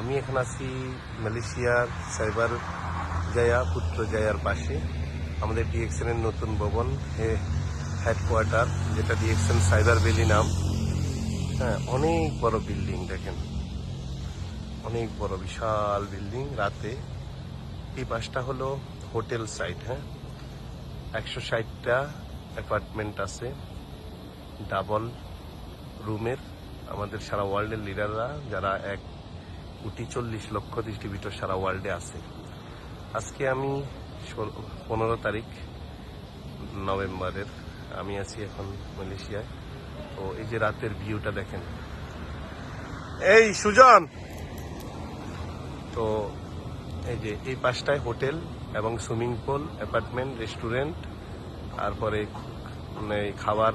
আমি এখন আছি মালয়েশিয়ার সাইবার জায়া পুত্রজায়ার পাশে। আমাদের ডিএক্সএন এর নতুন ভবন হেডকোয়ার্টার, যেটা ডিএক্সএন সাইবার ভ্যালি নাম। হ্যাঁ, অনেক বড় বিল্ডিং, দেখেন অনেক বড় বিশাল বিল্ডিং। রাতে এই পাশটা হলো হোটেল সাইট। হ্যাঁ, 160টা অ্যাপার্টমেন্ট আছে, ডাবল রুমের। আমাদের সারা ওয়ার্ল্ডের লিডাররা, যারা 1,40,00,000 ডিস্ট্রিবিউটর সারা ওয়ার্ল্ডে আছে। আজকে আমি 15 তারিখ নভেম্বরের, আমি আছি এখন মালয়েশিয়ায়। তো এই যে রাতের ভিউটা দেখেন। এই সুজন, তো এই যে এই পাশটায় হোটেল এবং সুইমিং পুল, অ্যাপার্টমেন্ট, রেস্টুরেন্ট, তারপরে খাবার,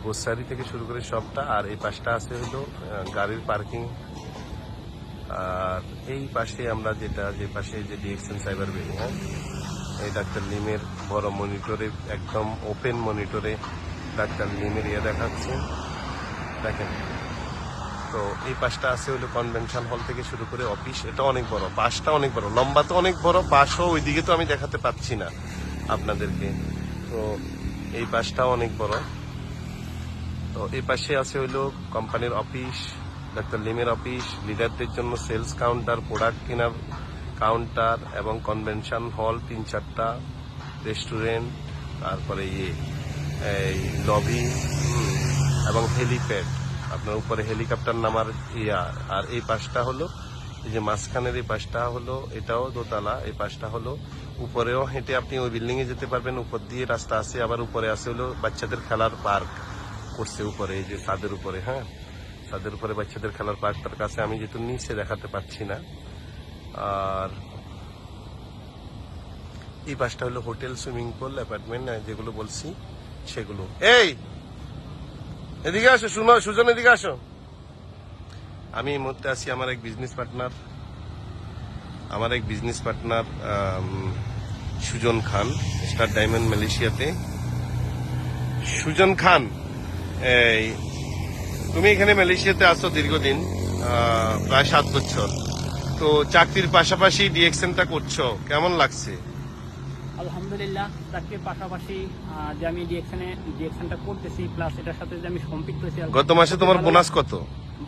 গ্রোসারি থেকে শুরু করে সবটা। আর এই পাশটা আছে হলো গাড়ির পার্কিং। আর এই পাশে আমরা যে পাশে যে ডিএক্সএন সাইবার ভ্যালি, হ্যাঁ, এই ডাক্তার লিমের বড় মনিটরে, একদম ওপেন মনিটরে ডাক্তার লিমের দেখাচ্ছে, দেখেন। তো এই পাশটা আছে হলো কনভেনশন হল থেকে শুরু করে অফিস। এটা অনেক বড়, পাশটা অনেক বড়, লম্বা তো অনেক বড়। পাশও ওইদিকে তো আমি দেখাতে পাচ্ছি না আপনাদেরকে। তো এই পাশটাও অনেক বড়। তো এই পাশে আছে হইলো কোম্পানির অফিস, ডাক্তার লিমের অফিস, লিডারদের জন্য সেলস কাউন্টার, প্রোডাক্ট কেনার কাউন্টার এবং কনভেনশন হল 3-4টা, রেস্টুরেন্ট, তারপরে এই লবি এবং হেলিপ্যাড, আপনার উপরে হেলিকপ্টার নামার আর এই পাশটা হলো, এই যে মাঝখানের এই পাশটা হলো, এটাও দোতলা। এই পাশটা হলো উপরেও হেঁটে আপনি ওই বিল্ডিং এ যেতে পারবেন, উপর দিয়ে রাস্তা আছে। আবার উপরে আছে হলো বাচ্চাদের খেলার পার্ক করছে উপরে, এই যে ছাদের উপরে। হ্যাঁ, ছাদের উপরে বাচ্চাদের খেলার পার্কটার কাছে আমি যেহেতু নিচে দেখাতে পাচ্ছি না। আর এই পাশটা হলো হোটেল, সুইমিং পুল, অ্যাপার্টমেন্ট, যেগুলো বলছি সেগুলো। এই এদিকে আসো, সুজন এদিকে আসো। আমি এই মুহূর্তে আছি আমার এক বিজনেস পার্টনার সুজন খান, স্টার ডায়মন্ড মালয়েশিয়াতে। সুজন খান, এই তুমি এখানে মালয়েশিয়াতে আসো দীর্ঘদিন, প্রায় 7 বছর। তো চাকরির পাশাপাশি ডিএক্সএনটা করছো, কেমন লাগছে? আলহামদুলিল্লাহ, চাকরির পাশাপাশি যে আমি ডিএক্সএনটা করতেছি, প্লাস এটার সাথে যে আমি সম্পৃক্ত হয়েছি। গত মাসে তোমার বোনাস কত?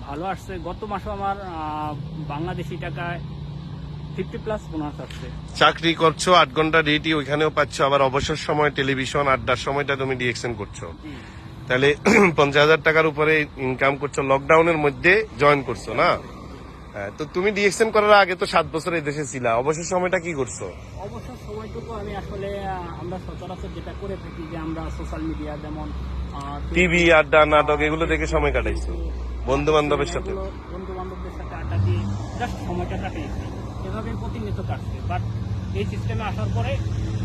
ভালো আসছে। গত মাসে আমার বাংলাদেশি টাকায় 50+ বোনাস আসছে। চাকরি করছো, 8 ঘন্টা ডিউটি, ওইখানেও পাচ্ছ। আবার অবসর সময় টেলিভিশন আড্ডার সময়টা তুমি ডিএক্সএন করছো, তাহলে 50,000 টাকার উপরে ইনকাম করছো। লকডাউনের মধ্যে জয়েন করছো না? হ্যাঁ, তো তুমি ডিএক্সএন করার আগে তো 7 বছর এই দেশে ছিলা, অবসর সময়টা কি করছো? অবসর সময়টুকু আমি আসলে আমরা সচরাচর যেটা করে থাকি, যে আমরা সোশ্যাল মিডিয়া, যেমন টিভি, আড্ডা, নাটক, এগুলো দেখে সময় কাটাইছো বন্ধু বান্ধবের সাথে আড্ডা দিয়ে জাস্ট সময়টা কাটিয়েছি। এভাবে প্রতিনিয়ত কাটছে। বাট এই সিস্টেমে আসার পরে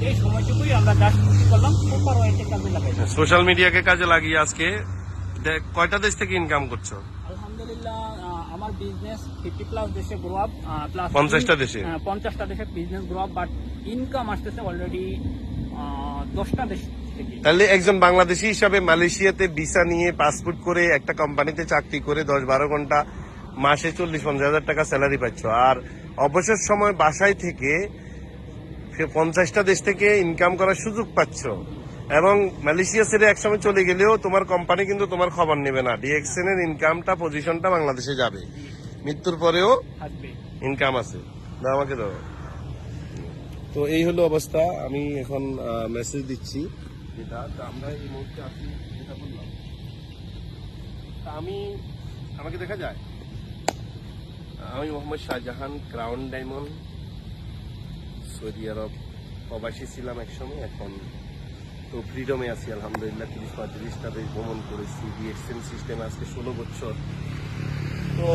এই সময়টুকুই আমরা জাস্ট কি করলাম, প্রপার ওয়েতে কাজে লাগাইছি। সোশ্যাল মিডিয়াকে কাজে লাগিয়ে আজকে কয়টা দেশ থেকে ইনকাম করছো? আলহামদুলিল্লাহ, আমার বিজনেস 50+ দেশে গ্রো আপ, প্লাস 50টা দেশে 50টা দেশে business grow up. But income আসতেছে অলরেডি 10টা দেশ থেকে। তাহলে একজন বাংলাদেশী হিসাবে মালয়েশিয়াতে ভিসা নিয়ে পাসপোর্ট করে একটা কোম্পানিতে চাকরি করে 10-12 ঘন্টা মাসে 40-50,000 টাকা স্যালারি পাচ্ছ, আর অবসর সময় বাসায় থেকে 50টা দেশ থেকে ইনকাম করার সুযোগ পাচ্ছ। এবং মালয়েশিয়া ছেড়ে একসময় চলে গেলেও তোমার কোম্পানি কিন্তু তোমার খবর নেবে না। ডিএক্সএন এর ইনকামটা, পজিশনটা বাংলাদেশে যাবে, মৃত্যুর পরেও ইনকাম আছে। দাও আমাকে দাও। তো এই হলো অবস্থা। আমি এখন মেসেজ দিচ্ছি, যেটা আমরা এই মুহূর্তে আছি, যেটা বললাম। আমাকে দেখা যায়। আমি Mohammad Shahjahan, crown diamond, Saudi Arab প্রবাসী ছিলাম একসময়, এখন তো ফ্রিডমে আছি আলহামদুলিল্লাহ। 30-35টা দেশ ভ্রমণ করেছি ডিএক্সএন সিস্টেমে আজকে 16 বছর। তো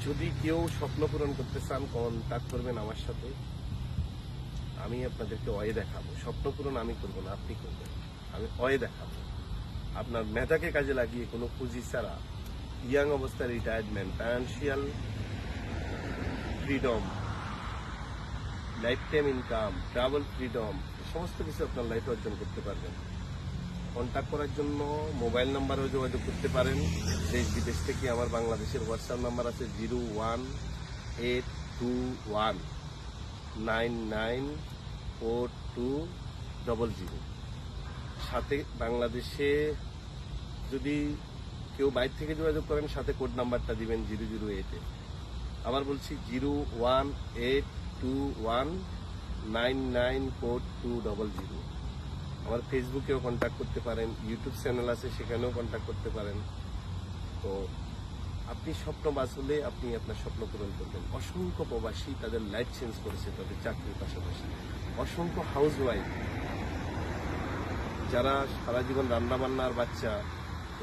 যদি কেউ স্বপ্ন পূরণ করতে চান, কন্ট্যাক্ট করবেন আমার সাথে। আমি আপনাদেরকে ওয়ে দেখাবো। স্বপ্ন পূরণ আমি করবো না, আপনি করবেন। আমি ওয়ে দেখাবো। আপনার মেধাকে কাজে লাগিয়ে কোনো পুঁজি ছাড়া ইয়াং অবস্থায় retirement, financial freedom, life time income, travel freedom, সমস্ত কিছু আপনার লাইফে অর্জন করতে পারবেন। কন্ট্যাক্ট করার জন্য মোবাইল নাম্বারেও যোগাযোগ করতে পারেন। দেশ বিদেশ থেকে আমার বাংলাদেশের হোয়াটসঅ্যাপ নাম্বার আছে 01821994200। সাথে বাংলাদেশে যদি কেউ বাইরে থেকে যোগাযোগ করেন সাথে কোড নাম্বারটা দিবেন 008-এ। আবার বলছি 01821994200। আমার ফেসবুকেও কন্ট্যাক্ট করতে পারেন, ইউটিউব চ্যানেল আছে সেখানেও কন্ট্যাক্ট করতে পারেন। তো আপনি স্বপ্ন বাঁচলে আপনি আপনার স্বপ্ন পূরণ করবেন। অসংখ্য প্রবাসী তাদের লাইফ চেঞ্জ করেছে তাদের চাকরির পাশাপাশি। অসংখ্য হাউস ওয়াইফ যারা সারা জীবন রান্নাবান্নার বাচ্চা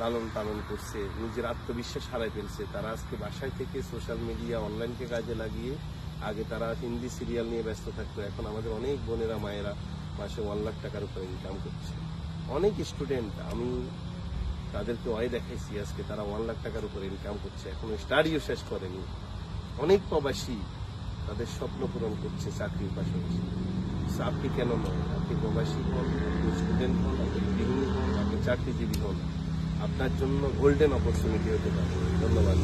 লালন পালন করছে, নিজের আত্মবিশ্বাস হারাই ফেলছে, তারা আজকে বাসায় থেকে সোশ্যাল মিডিয়া অনলাইনকে কাজে লাগিয়ে, আগে তারা হিন্দি সিরিয়াল নিয়ে ব্যস্ত থাকতো, এখন আমাদের অনেক বোনেরা মায়েরা মাসে 1 লাখ টাকার উপরে ইনকাম করছে। অনেক স্টুডেন্ট আমি তাদেরকে দেখাইছি, আজকে তারা 1 লাখ টাকার উপরে ইনকাম করছে, এখনো স্টাডিও শেষ করেনি। অনেক প্রবাসী তাদের স্বপ্ন পূরণ করছে চাকরির পাশাপাশি। আপনি কেন নয়? আপনি প্রবাসী হন, আপনি স্টুডেন্ট হন, আপনি গৃহিণী হন, আপনি চাকরিজীবী হন, আপনার জন্য গোল্ডেন অপরচুনিটি হতে পারে। ধন্যবাদ।